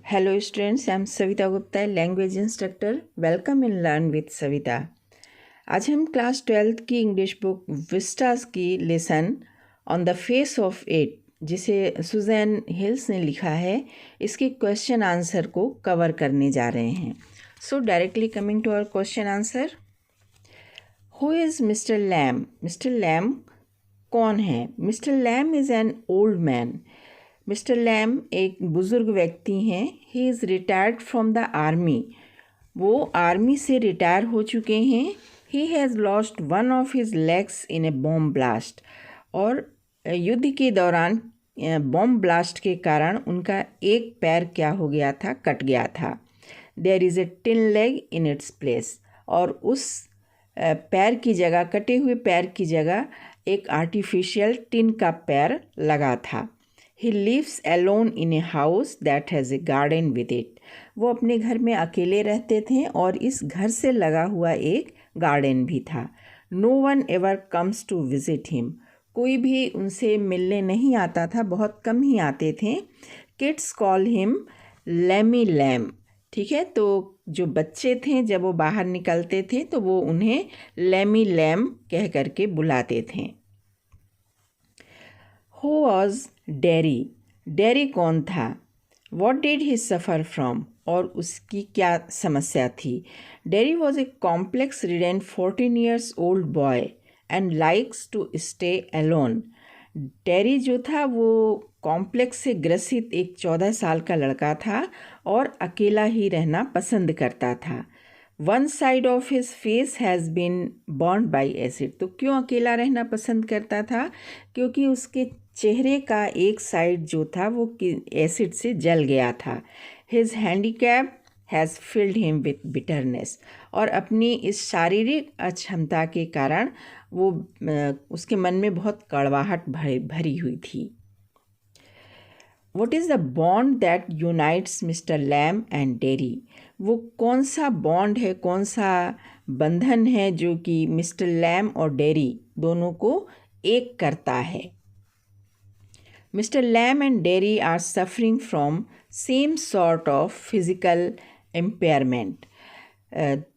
Hello students, I am Savita Gupta, language instructor. Welcome in learn with Savita. आज हम class 12th की English book Vistas की lesson on the face of it, जिसे Suzanne hills ने लिखा है, इसके क्वेश्चन आंसर को कवर करने जा रहे हैं. So directly coming to our question answer. Who is Mister Lam? Mister Lam कौन है? Mister Lam is an old man. Mister Lam एक बुज़ुर्ग व्यक्ति हैं. He is retired from the army. वो आर्मी से रिटायर हो चुके हैं. He has lost one of his legs in a bomb blast. और युद्ध के दौरान बॉम्ब ब्लास्ट के कारण उनका एक पैर क्या हो गया था? कट गया था. There is a tin leg in its place. और उस पैर की जगह, कटे हुए पैर की जगह एक आर्टिफिशियल टिन का पैर लगा था. He lives alone in a house that has a garden with it. वो अपने घर में अकेले रहते थे और इस घर से लगा हुआ एक गार्डन भी था. No one ever comes to visit him. कोई भी उनसे मिलने नहीं आता था, बहुत कम ही आते थे. Kids call him Lammy Lamb. ठीक है, तो जो बच्चे थे जब वो बाहर निकलते थे तो वो उन्हें Lammy Lamb कह करके बुलाते थे. Who was Derry? डेरी कौन था? What did he suffer from? और उसकी क्या समस्या थी? Dairy was a complex ridden 14 years old boy and likes to stay alone. Dairy जो था वो कॉम्प्लेक्स से ग्रसित एक 14 साल का लड़का था और अकेला ही रहना पसंद करता था. One side of his face has been burned by acid. तो क्यों अकेला रहना पसंद करता था? क्योंकि उसके चेहरे का एक साइड जो था वो एसिड से जल गया था. His handicap has field him with bitterness. और अपनी इस शारीरिक अक्षमता के कारण वो उसके मन में बहुत कड़वाहट भरी हुई थी. What is the bond that unites Mr. Lamb and Derry? वो कौन सा बॉन्ड है, कौन सा बंधन है जो कि मिस्टर लैम और डेरी दोनों को एक करता है? Mr Lam and Derry are suffering from same sort of physical impairment.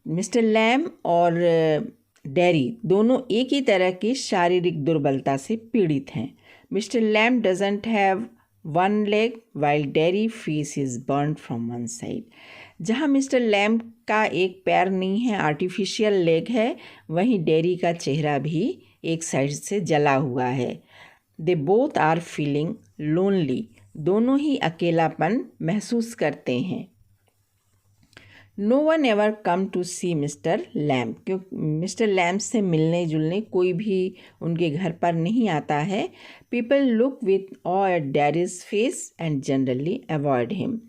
Mister lamb और डेरी दोनों एक ही तरह की शारीरिक दुर्बलता से पीड़ित हैं. Mister Lamb doesn't have one leg while Derry face is burn from one side. जहाँ मिस्टर लैम का एक पैर नहीं है, आर्टिफिशियल लेग है, वहीं डेरी का चेहरा भी एक साइड से जला हुआ है. They both are feeling lonely. दोनों ही अकेलापन महसूस करते हैं. No one ever come to see mister Lamb. क्यों मिस्टर लैम से मिलने जुलने कोई भी उनके घर पर नहीं आता है. People look with awe at Derry's face and generally avoid him.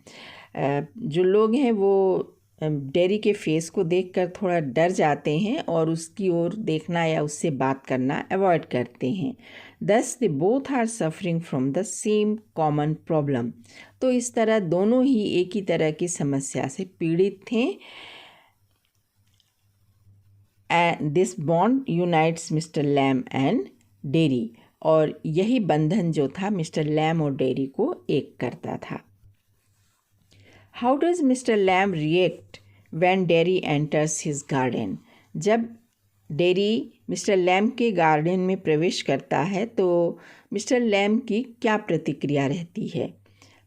जो लोग हैं वो डेरी के फेस को देखकर थोड़ा डर जाते हैं और उसकी ओर देखना या उससे बात करना अवॉइड करते हैं. Thus they both are suffering from the same common problem. तो इस तरह दोनों ही एक ही तरह की समस्या से पीड़ित थे. And this bond unites mister lamb and Derry. और यही बंधन जो था मिस्टर लैम और डेरी को एक करता था. How does mister Lamb react when Derry enters his garden? जब डेरी मिस्टर लैम के गार्डन में प्रवेश करता है तो मिस्टर लैम की क्या प्रतिक्रिया रहती है?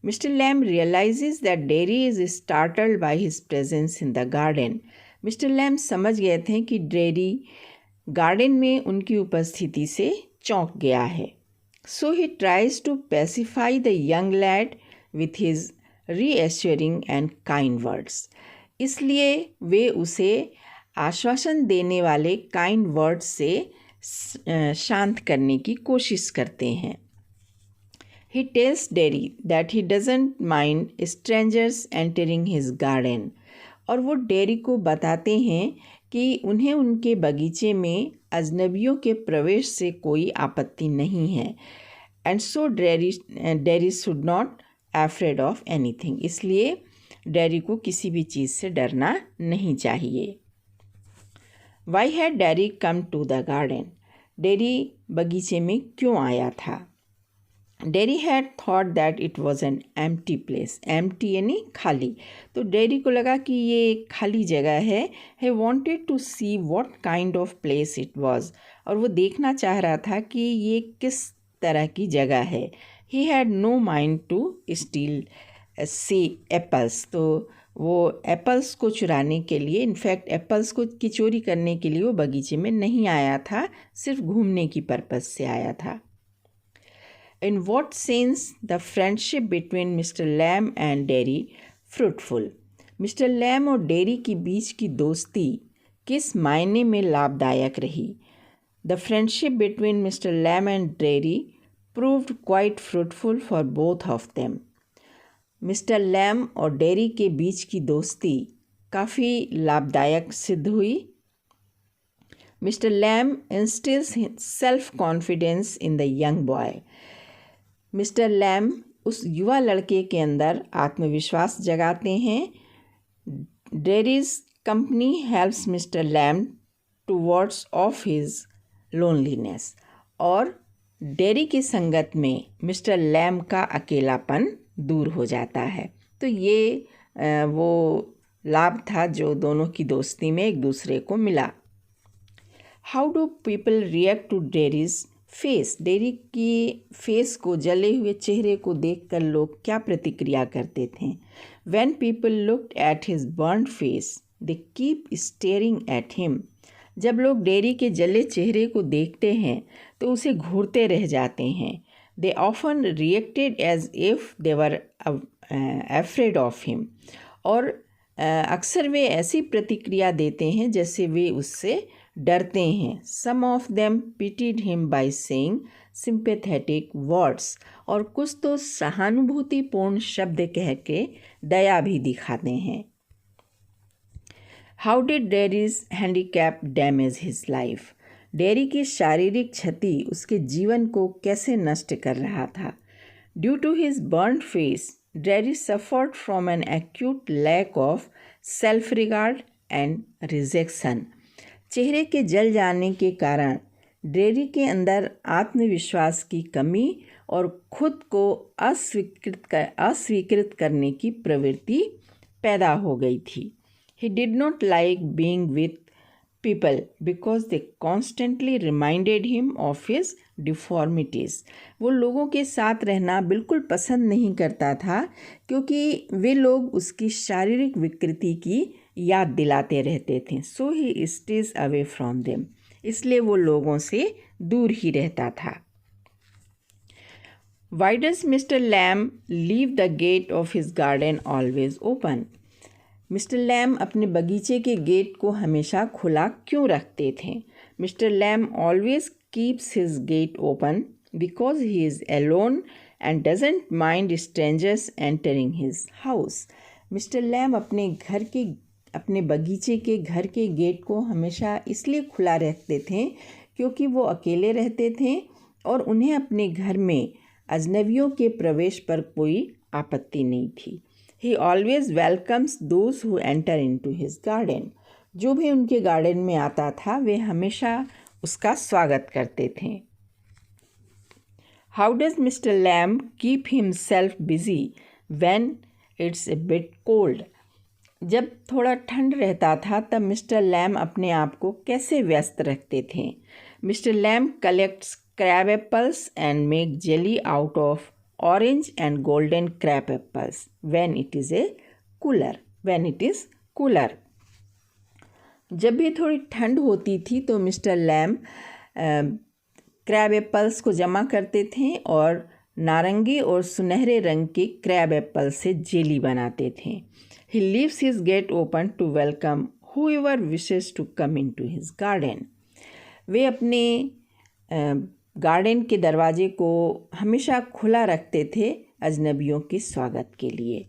Mister Lamb realises that Derry is startled by his presence in the garden. Mister Lamb समझ गए थे कि डेरी गार्डन में उनकी उपस्थिति से चौंक गया है. So he tries to pacify the young lad with his reassuring and kind words. इसलिए वे उसे आश्वासन देने वाले काइंड वर्ड्स से शांत करने की कोशिश करते हैं. He tells Derry that he doesn't mind strangers entering his garden. और वो डेरी को बताते हैं कि उन्हें उनके बगीचे में अजनबियों के प्रवेश से कोई आपत्ति नहीं है. And so Derry should not afraid of anything. इसलिए डेरी को किसी भी चीज़ से डरना नहीं चाहिए. Why had Derry come to the garden? Derry बगीचे में क्यों आया था? Derry had thought that it was an empty place, empty यानी खाली। तो डेरी को लगा कि ये एक खाली जगह है। He wanted to see what kind of place it was, और वो देखना चाह रहा था कि ये किस तरह की जगह है। He had no mind to steal see apples, तो वो एप्पल्स को चुराने के लिए, इनफैक्ट एप्पल्स को की चोरी करने के लिए वो बगीचे में नहीं आया था, सिर्फ घूमने की पर्पज़ से आया था। In what sense the friendship between Mr. Lamb and Derry fruitful? Mister lamb और डेरी के बीच की दोस्ती किस मायने में लाभदायक रही? The friendship between Mr. Lamb and Derry proved quite fruitful for both of them. Mister lamb और डेरी के बीच की दोस्ती काफ़ी लाभदायक सिद्ध हुई। Mister Lamb instills self confidence in the young boy. Mister Lamb उस युवा लड़के के अंदर आत्मविश्वास जगाते हैं। Derry's company helps mister Lamb towards of his loneliness, और डेरी की संगत में मिस्टर लैम का अकेलापन दूर हो जाता है। तो ये वो लाभ था जो दोनों की दोस्ती में एक दूसरे को मिला। How do people react to Derry's face? Derry की फेस को, जले हुए चेहरे को देखकर लोग क्या प्रतिक्रिया करते थे? When people looked at his burned face they keep staring at him. जब लोग डेरी के जले चेहरे को देखते हैं तो उसे घूरते रह जाते हैं। They often reacted as if they were afraid of him, और अक्सर वे ऐसी प्रतिक्रिया देते हैं जैसे वे उससे डरते हैं। Some of them pitied him by saying sympathetic words, और कुछ तो सहानुभूतिपूर्ण शब्द कह के दया भी दिखाते हैं। How did dairies handicap damage his life? Dairy की शारीरिक क्षति उसके जीवन को कैसे नष्ट कर रहा था? Due to his burned face Derry suffered from an acute lack of self regard and rejection. चेहरे के जल जाने के कारण डेरी के अंदर आत्मविश्वास की कमी और खुद को अस्वीकृत करने की प्रवृत्ति पैदा हो गई थी। He did not like being with people because they constantly reminded him of his deformities. वो लोगों के साथ रहना बिल्कुल पसंद नहीं करता था क्योंकि वे लोग उसकी शारीरिक विकृति की याद दिलाते रहते थे। So he stays away from them. इसलिए वो लोगों से दूर ही रहता था। Why does Mr. Lamb leave the gate of his garden always open? Mister Lamb अपने बगीचे के गेट को हमेशा खुला क्यों रखते थे? Mister Lamb always keeps his gate open because he is alone and doesn't mind strangers entering his house. Mister Lamb अपने बगीचे के घर के गेट को हमेशा इसलिए खुला रखते थे क्योंकि वो अकेले रहते थे और उन्हें अपने घर में अजनबियों के प्रवेश पर कोई आपत्ति नहीं थी। He always welcomes those who enter into his garden. जो भी उनके गार्डन में आता था वे हमेशा उसका स्वागत करते थे। How does Mr. Lamb keep himself busy when it's a bit cold? जब थोड़ा ठंड रहता था तब मिस्टर लैम अपने आप को कैसे व्यस्त रखते थे? Mister Lamb collects crab apples and make jelly out of orange and golden crab apples when it is cooler. जब भी थोड़ी ठंड होती थी तो मिस्टर लैम क्रैब एप्पल्स को जमा करते थे और नारंगी और सुनहरे रंग के क्रैब एप्पल से जेली बनाते थे। He leaves his gate open to welcome whoever wishes to come into his garden. वे अपने गार्डन के दरवाजे को हमेशा खुला रखते थे अजनबियों के स्वागत के लिए।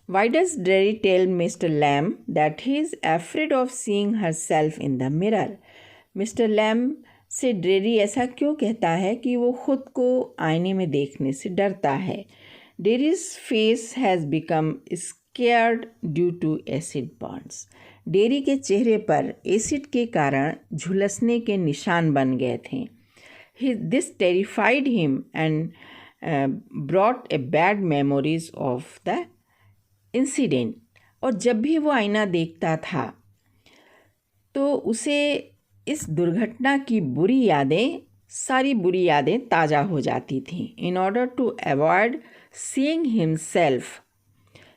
Why does Derry tell Mr. Lamb that he is afraid of seeing herself in the mirror? Mister Lamb से डेरी ऐसा क्यों कहता है कि वो खुद को आईने में देखने से डरता है? Derry's face has become scared due to acid burns. Derry के चेहरे पर एसिड के कारण झुलसने के निशान बन गए थे। This terrified him and brought a bad memories of the incident. और जब भी वो आईना देखता था तो उसे इस दुर्घटना की सारी बुरी यादें ताज़ा हो जाती थीं. In order to avoid seeing himself,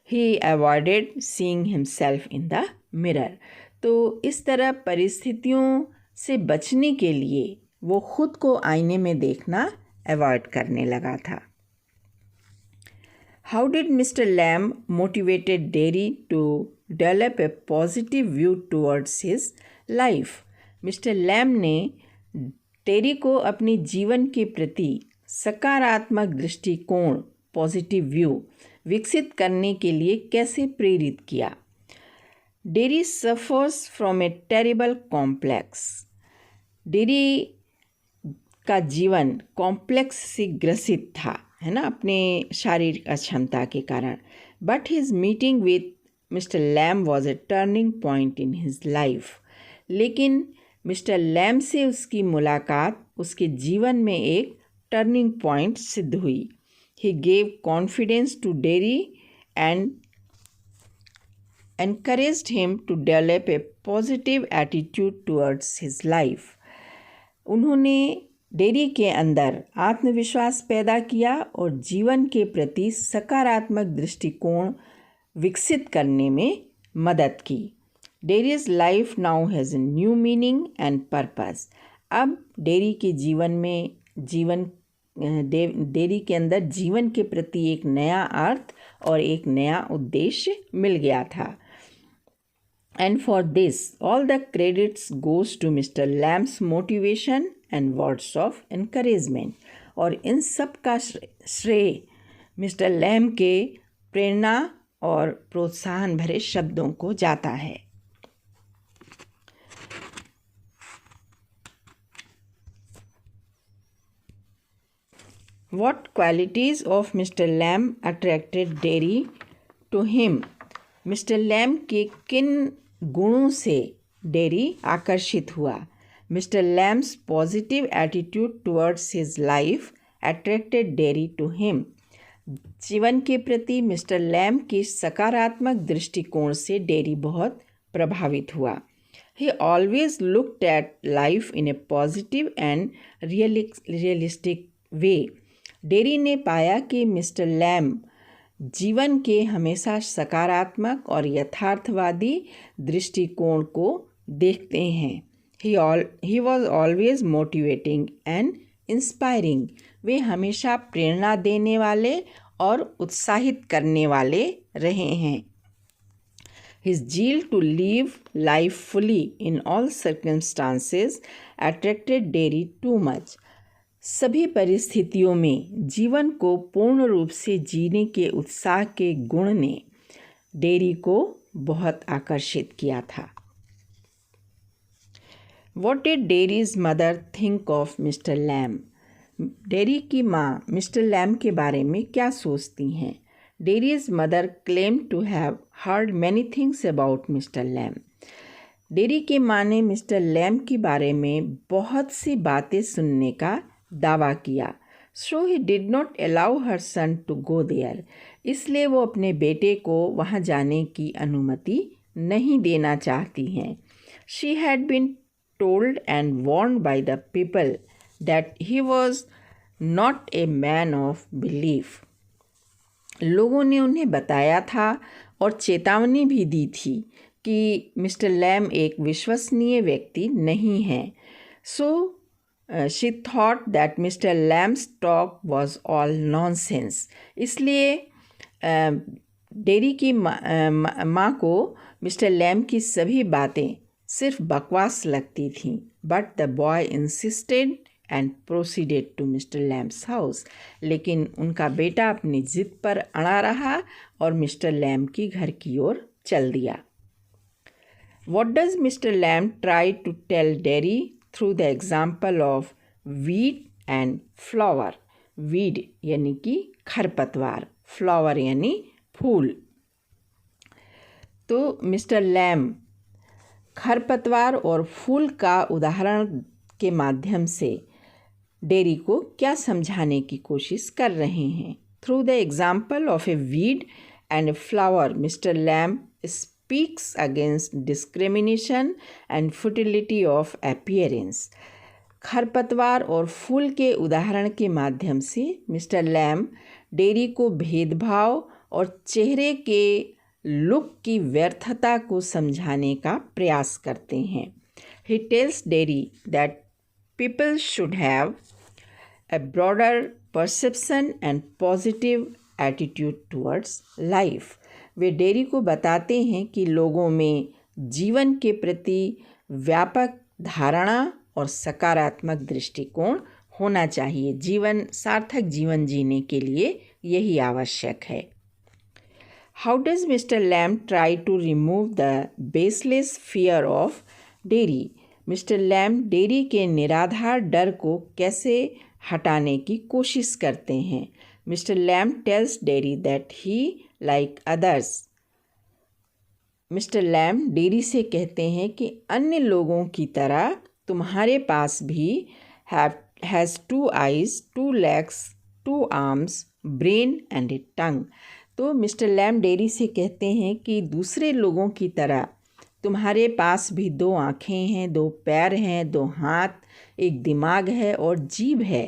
he avoided seeing himself in the mirror. तो इस तरह परिस्थितियों से बचने के लिए वो खुद को आईने में देखना अवॉइड करने लगा था. How did Mr. Lamb motivated Derry to develop a positive view towards his life? Mr. Lamb ने टेरी को अपने जीवन के प्रति सकारात्मक दृष्टिकोण पॉजिटिव व्यू विकसित करने के लिए कैसे प्रेरित किया. Dairy suffers from A terrible complex. Dairy का जीवन कॉम्प्लेक्स से ग्रसित था, है ना, अपने शारीरिक अक्षमता के कारण. But his meeting with mister Lamb was a turning point in his life. लेकिन मिस्टर लैम से उसकी मुलाकात उसके जीवन में एक टर्निंग पॉइंट सिद्ध हुई. He gave confidence to Derry and encouraged him to develop a positive attitude towards his life. उन्होंने डेरी के अंदर आत्मविश्वास पैदा किया और जीवन के प्रति सकारात्मक दृष्टिकोण विकसित करने में मदद की. Dairies life now has a new meaning and purpose. अब डेरी के डेरी के अंदर जीवन के प्रति एक नया अर्थ और एक नया उद्देश्य मिल गया था. And for this, all the credits goes to Mr. Lamb's motivation and words of encouragement. और इन सब का श्रेय मिस्टर लैम के प्रेरणा और प्रोत्साहन भरे शब्दों को जाता है. What qualities of Mr. Lamb attracted Derry to him? Mister Lamb के किन गुणों से डेरी आकर्षित हुआ. Mister Lamb's positive attitude towards his life attracted Derry to him. जीवन के प्रति मिस्टर लैम के सकारात्मक दृष्टिकोण से डेरी बहुत प्रभावित हुआ. ही always looked at life in A positive and realistic way. Dairy ने पाया कि मिस्टर लैम जीवन के हमेशा सकारात्मक और यथार्थवादी दृष्टिकोण को देखते हैं. He was always motivating and inspiring. वे हमेशा प्रेरणा देने वाले और उत्साहित करने वाले रहे हैं. His zeal to live life fully in all circumstances attracted Derry too much. सभी परिस्थितियों में जीवन को पूर्ण रूप से जीने के उत्साह के गुण ने डेरी को बहुत आकर्षित किया था. What did Derry's mother think of mister Lamb? Derry की माँ मिस्टर लैम के बारे में क्या सोचती हैं? Derry's mother claim to have heard many things about mister Lamb. Derry की माँ ने मिस्टर लैम के बारे में बहुत सी बातें सुनने का दावा किया. So he did not allow her son to go there. इसलिए वो अपने बेटे को वहाँ जाने की अनुमति नहीं देना चाहती हैं. She had been told and warned by the people that he was not a man of belief. लोगों ने उन्हें बताया था और चेतावनी भी दी थी कि मिस्टर लैम एक विश्वसनीय व्यक्ति नहीं है. सो she thought that Mr. Lamb's talk was all nonsense. इसलिए डेरी की माँ को मिस्टर लैम की सभी बातें सिर्फ बकवास लगती थीं. But the boy insisted and proceeded to mister Lamb's house. लेकिन उनका बेटा अपनी जिद पर अड़ा रहा और मिस्टर लैम की घर की ओर चल दिया. What does Mr. Lamb try to tell Derry through the example of weed and flower? weed यानी कि खरपतवार, flower यानी फूल. तो मिस्टर लैम खरपतवार और फूल का उदाहरण के माध्यम से डेरी को क्या समझाने की कोशिश कर रहे हैं। Through the example of A weed and a flower, mister lamb speaks against discrimination and fertility of appearance. खरपतवार और फूल के उदाहरण के माध्यम से मिस्टर लैम्ब डेरी को भेदभाव और चेहरे के लुक की व्यर्थता को समझाने का प्रयास करते हैं। He tells Derry that people should have a broader perception and positive attitude towards life. Way Derry को बताते हैं कि लोगों में जीवन के प्रति व्यापक धारणा और सकारात्मक दृष्टिकोण होना चाहिए। सार्थक जीवन जीने के लिए यही आवश्यक है। How does Mr. Lamb try to remove the baseless fear of dairy? Mister Lamb dairy के निराधार डर को कैसे हटाने की कोशिश करते हैं। Mister Lamb tells Derry that he like others. Mister Lamb Derry से कहते हैं कि अन्य लोगों की तरह तुम्हारे पास भी has 2 eyes, 2 legs, 2 arms, brain and a tongue। तो मिस्टर लैम्ब डेरी से कहते हैं कि दूसरे लोगों की तरह तुम्हारे पास भी 2 आँखें हैं, 2 पैर हैं, 2 हाथ, एक दिमाग है और जीभ है।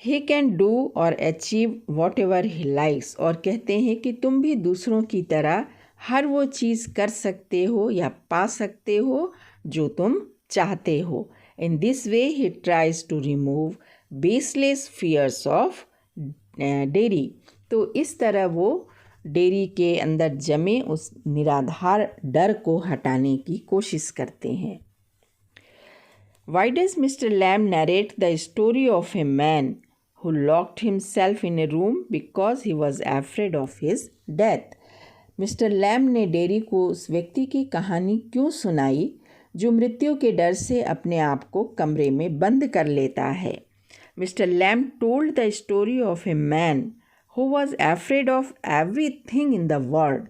ही कैन डू और achieve what ever he likes. और कहते हैं कि तुम भी दूसरों की तरह हर वो चीज़ कर सकते हो या पा सकते हो जो तुम चाहते हो। In this way he tries to remove baseless fears of Derry. तो इस तरह वो डेरी के अंदर जमे उस निराधार डर को हटाने की कोशिश करते हैं। Why does Mr. Lamb narrate the story of a man who locked himself in a room because he was afraid of his death? Mister lamb ने डेरी को उस व्यक्ति की कहानी क्यों सुनाई जो मृत्यु के डर से अपने आप को कमरे में बंद कर लेता है। Mister lamb told the story of a man who was afraid of everything in the world।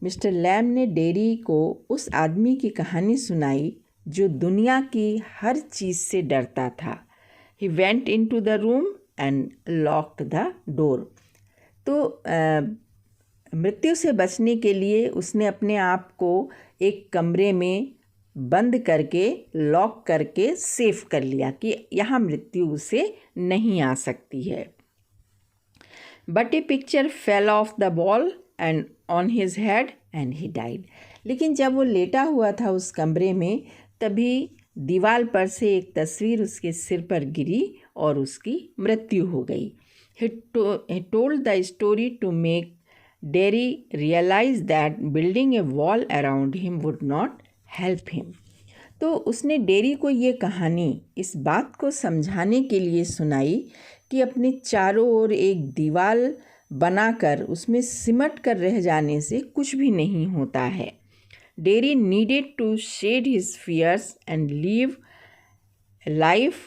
Mister lamb ने डेरी को उस आदमी की कहानी सुनाई जो दुनिया की हर चीज़ से डरता था। He went into the room and locked the door। तो मृत्यु से बचने के लिए उसने अपने आप को एक कमरे में बंद करके लॉक करके सेफ कर लिया कि यहाँ मृत्यु उसे नहीं आ सकती है। But A picture fell off the wall and on his head and he died. लेकिन जब वो लेटा हुआ था उस कमरे में तभी दीवार पर से एक तस्वीर उसके सिर पर गिरी और उसकी मृत्यु हो गई। He told the story to make Derry realize that building a wall around him would not help him। तो उसने डेरी को ये कहानी इस बात को समझाने के लिए सुनाई कि अपने चारों ओर एक दीवार बनाकर उसमें सिमट कर रह जाने से कुछ भी नहीं होता है। Derry needed to shed his fears and live life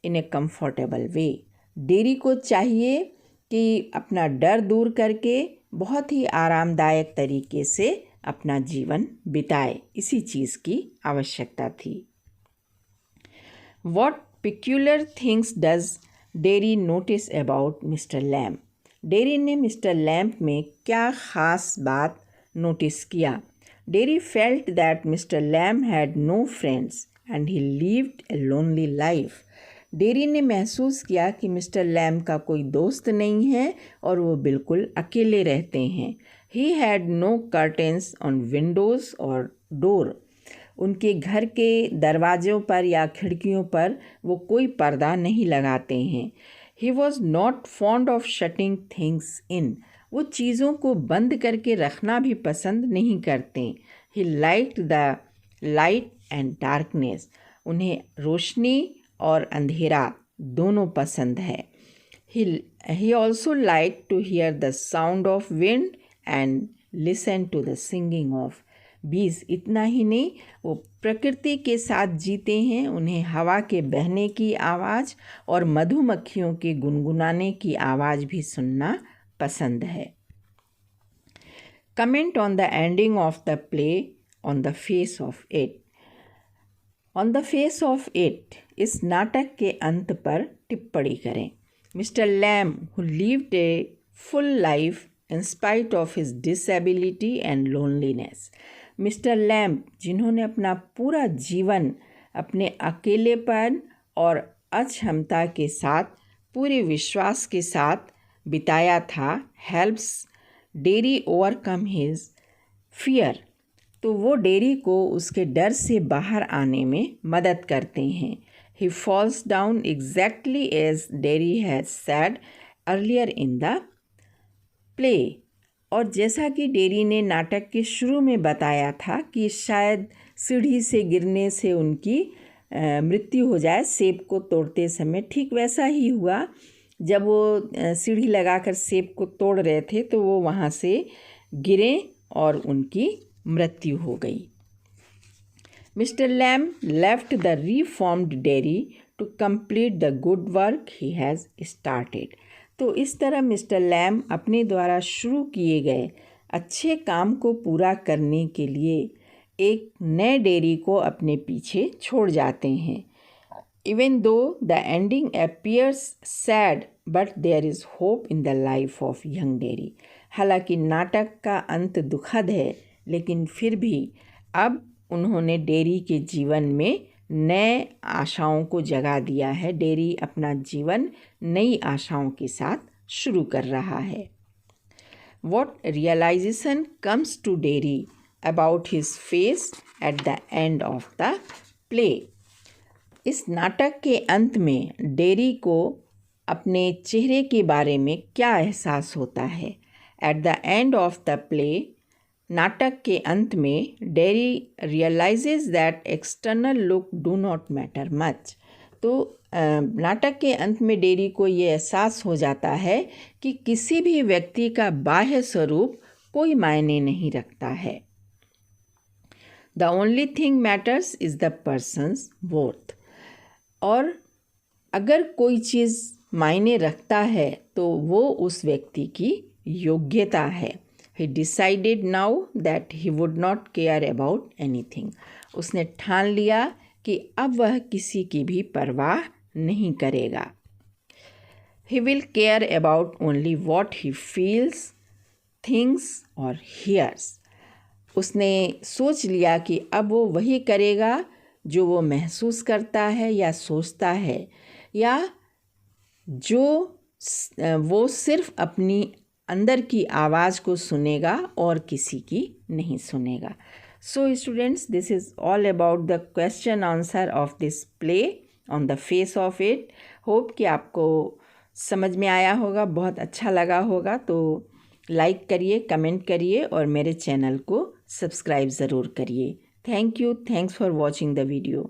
in a comfortable way. Derry को चाहिए कि अपना डर दूर करके बहुत ही आरामदायक तरीके से अपना जीवन बिताए, इसी चीज़ की आवश्यकता थी। What peculiar things does Derry notice about mister Lamb? Derry ने मिस्टर लैम्ब में क्या ख़ास बात नोटिस किया? Derry felt that mister Lamb had no friends and he lived a lonely life. Derry ने महसूस किया कि मिस्टर लैम्ब का कोई दोस्त नहीं है और वो बिल्कुल अकेले रहते हैं। He had no curtains on windows or door। उनके घर के दरवाज़ों पर या खिड़कियों पर वो कोई पर्दा नहीं लगाते हैं। He was not fond of shutting things in। वो चीज़ों को बंद करके रखना भी पसंद नहीं करते। He liked the light and darkness। उन्हें रोशनी और अंधेरा दोनों पसंद है। He also liked to hear the sound of wind and listen to the singing of bees। इतना ही नहीं, वो प्रकृति के साथ जीते हैं। उन्हें हवा के बहने की आवाज़ और मधुमक्खियों के गुनगुनाने की आवाज़ भी सुनना पसंद है। Comment on the ending of the play on the face of it. On the face of it, इस नाटक के अंत पर टिप्पणी करें। Mister Lamb who lived a full life in spite of his disability and loneliness. Mister Lamb जिन्होंने अपना पूरा जीवन अपने अकेलेपन और अक्षमता के साथ पूरे विश्वास के साथ बिताया था, helps dairy overcome his fear, तो वो डेरी को उसके डर से बाहर आने में मदद करते हैं। He falls down exactly as Derry has said earlier in the play, और जैसा कि डेरी ने नाटक के शुरू में बताया था कि शायद सीढ़ी से गिरने से उनकी मृत्यु हो जाए सेब को तोड़ते समय, ठीक वैसा ही हुआ। जब वो सीढ़ी लगाकर सेब को तोड़ रहे थे तो वो वहाँ से गिरे और उनकी मृत्यु हो गई। Mr Lamb left the reformed Derry to complete the good work he has started. तो इस तरह मिस्टर लैम अपने द्वारा शुरू किए गए अच्छे काम को पूरा करने के लिए एक नए डेयरी को अपने पीछे छोड़ जाते हैं। Even though the ending appears sad but there is hope in the life of young Derry. हालांकि नाटक का अंत दुखद है, लेकिन फिर भी अब उन्होंने डेयरी के जीवन में नए आशाओं को जगा दिया है। डेयरी अपना जीवन नई आशाओं के साथ शुरू कर रहा है। What realization comes to dairy about his face at the end of the play? इस नाटक के अंत में डेयरी को अपने चेहरे के बारे में क्या एहसास होता है? At the end of the play, नाटक के अंत में Derry realises that external look do not matter much. तो नाटक के अंत में डेयरी को ये एहसास हो जाता है कि किसी भी व्यक्ति का बाह्य स्वरूप कोई मायने नहीं रखता है। The only thing matters is the persons worth. और अगर कोई चीज़ मायने रखता है तो वो उस व्यक्ति की योग्यता है। He decided now that he would not care about anything. उसने ठान लिया कि अब वह किसी की भी परवाह नहीं करेगा। He will care about only what he feels, thinks or hears. उसने सोच लिया कि अब वो वही करेगा जो वो महसूस करता है या सोचता है, या जो वो सिर्फ अपनी अंदर की आवाज़ को सुनेगा और किसी की नहीं सुनेगा। So students, this is all about the question answer of this play on the face of it. Hope कि आपको समझ में आया होगा, बहुत अच्छा लगा होगा। तो लाइक करिए, कमेंट करिए और मेरे चैनल को सब्सक्राइब ज़रूर करिए। Thank you, thanks for watching the video.